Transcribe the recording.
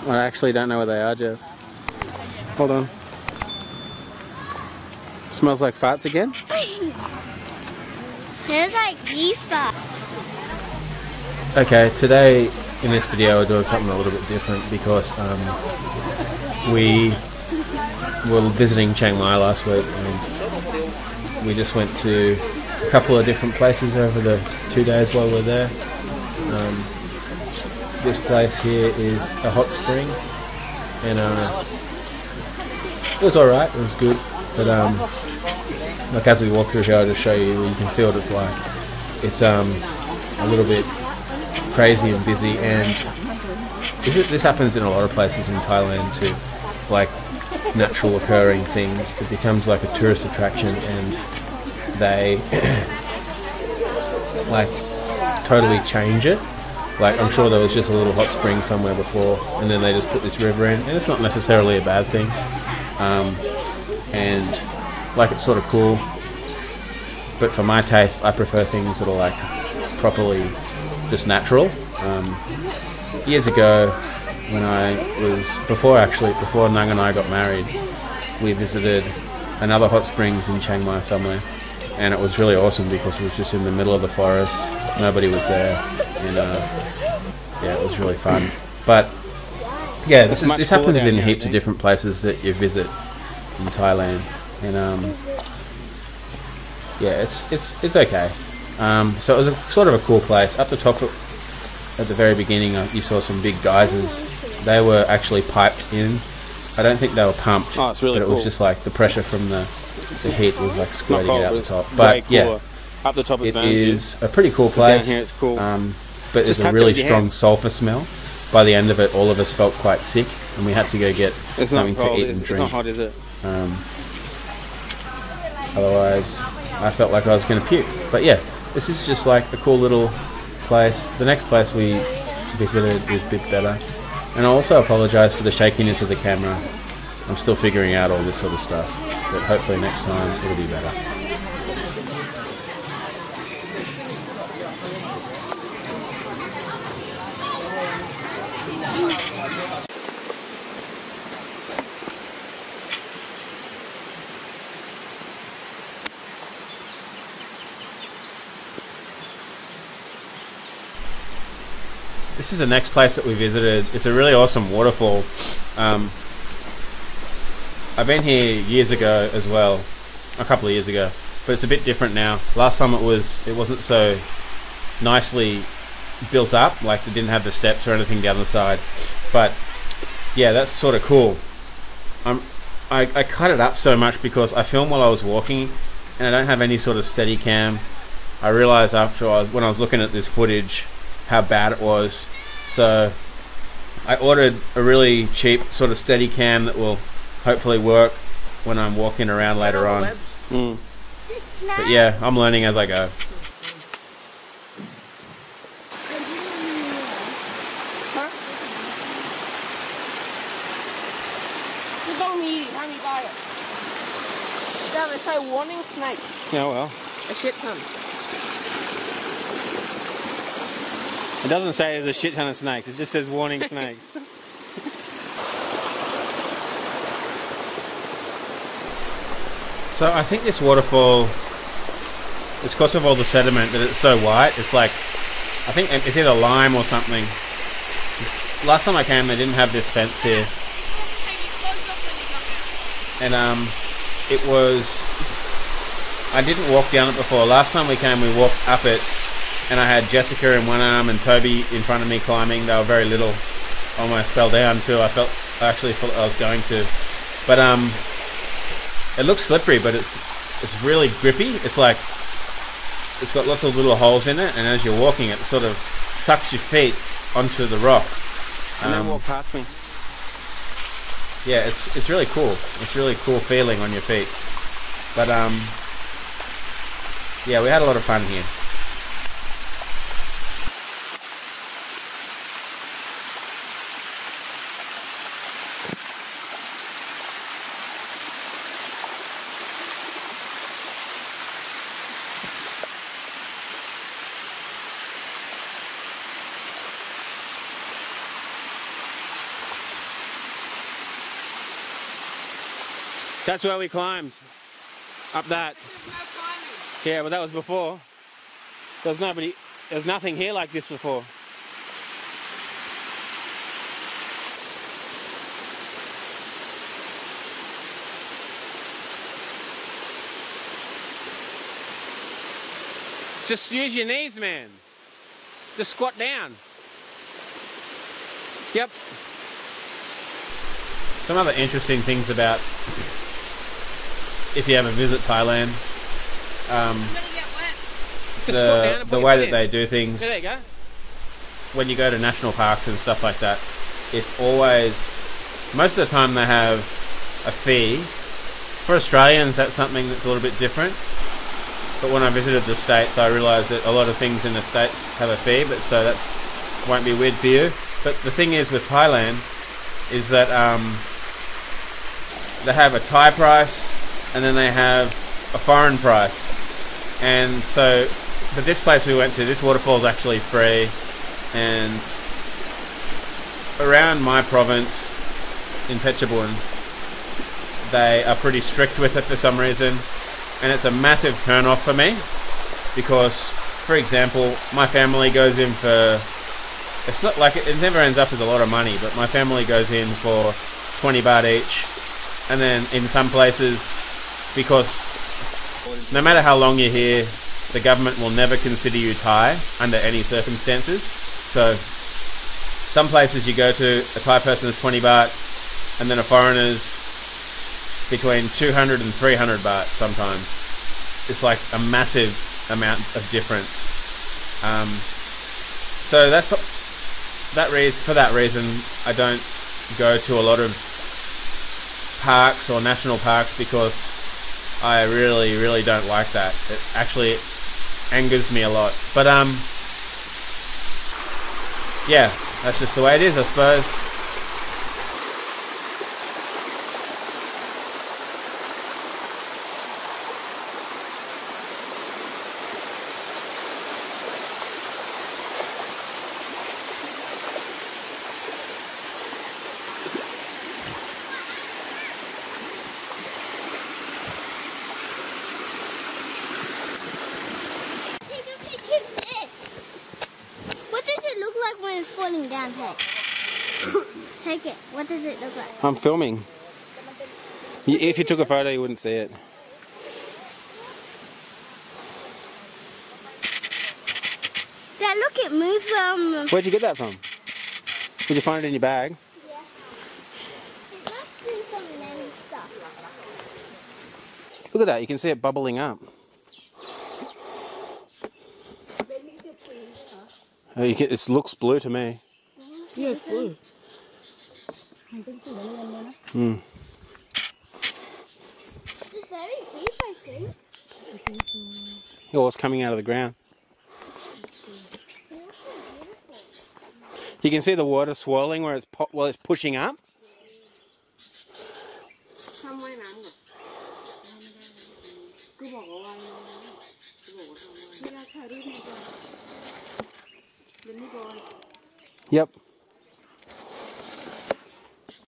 I actually don't know where they are, Jess. Hold on. Smells like farts again? Smells like Yifa. Okay, today in this video we're doing something a little bit different because we were visiting Chiang Mai last week and we just went to a couple of different places over the 2 days while we were there. This place here is a hot spring and it was alright, it was good, but like as we walk through here I'll just show you, you can see what it's like. It's a little bit crazy and busy, and this happens in a lot of places in Thailand too, like natural occurring things. It becomes like a tourist attraction and they like totally change it. Like I'm sure there was just a little hot spring somewhere before and then they just put this river in, and it's not necessarily a bad thing, and like it's sort of cool, but for my taste I prefer things that are like properly just natural. Years ago, when I was before Nang and I got married, we visited another hot springs in Chiang Mai somewhere, and it was really awesome because it was just in the middle of the forest, nobody was there, and yeah, it was really fun. But yeah, this happens in heaps of different places that you visit in Thailand, and yeah, it's okay. So it was a sort of a cool place. Up the top, at the very beginning, you saw some big geysers. They were actually piped in. I don't think they were pumped, it's really but it cool. was just like the pressure from the heat was like squirting it out the top. But yeah, up the top it is a pretty cool place. Down here it's cool. But there's a really strong sulfur smell. By the end of it, all of us felt quite sick, and we had to go get something to eat and drink. It's not hot, is it? Otherwise, I felt like I was going to puke. But yeah, this is just like a cool little place. The next place we visited is a bit better. And I also apologise for the shakiness of the camera. I'm still figuring out all this sort of stuff, but hopefully next time it'll be better. This is the next place that we visited. It's a really awesome waterfall. I've been here years ago as well, a couple of years ago, but it's a bit different now. Last time it wasn't so nicely built up, like it didn't have the steps or anything down the side. But yeah, that's sort of cool. I cut it up so much because I filmed while I was walking, and I don't have any sort of steady cam. I realised when I was looking at this footage how bad it was, so I ordered a really cheap sort of steady cam that will hopefully work when I'm walking around later on. But yeah, I'm learning as I go. They say warning snake. Yeah, well. A shit ton. It doesn't say there's a shit ton of snakes, it just says warning snakes. So I think this waterfall, it's because of all the sediment that it's so white. It's like, I think it's either lime or something. Last time I came they didn't have this fence here. And I didn't walk down it before. Last time we came we walked up it, and I had Jessica in one arm and Toby in front of me climbing. They were very little. Almost fell down too. I actually thought I was going to. But it looks slippery, but it's really grippy. It's like it's got lots of little holes in it, and as you're walking it sort of sucks your feet onto the rock. And then walk past me. Yeah, it's really cool. It's really cool feeling on your feet. But yeah, we had a lot of fun here. That's where we climbed. Up that. There's no climbing. Yeah, but that was before. There's nothing here like this before. Just use your knees, man. Just squat down. Yep. Some other interesting things about if you ever visit Thailand, I'm gonna get wet. Just squat down and put the your way foot that in. they do things. Yeah, there you go. When you go to national parks and stuff like that, it's always, most of the time they have a fee. For Australians, that's something that's a little bit different. But when I visited the States, I realised that a lot of things in the States have a fee, but so that won't be weird for you. But the thing is with Thailand is that they have a Thai price and then they have a foreign price. And so, but this place we went to, this waterfall is actually free. And around my province in Phetchabun, they are pretty strict with it for some reason. And it's a massive turn off for me because, for example, my family goes in for, it's not like it never ends up as a lot of money, but my family goes in for 20 baht each. And then in some places, because no matter how long you're here, the government will never consider you Thai under any circumstances. So some places you go to, a Thai person is 20 baht, and then a foreigner's between 200 and 300 baht sometimes. It's like a massive amount of difference. So for that reason, I don't go to a lot of parks or national parks because I really, really don't like that. It actually angers me a lot. But yeah, that's just the way it is, I suppose. Take a picture of this. What does it look like when it's falling down? Take it. What does it look like? I'm filming. If you took a photo, you wouldn't see it. Dad, look, it moves when Where'd you get that from? Did you find it in your bag? yeah. It must do some men stuff. Look at that, you can see it bubbling up. It looks blue to me. Yeah, it's blue. Hmm. It's very deep, I think. Yeah, what's coming out of the ground? It looks so beautiful. You can see the water swirling where it's pushing up. Yep.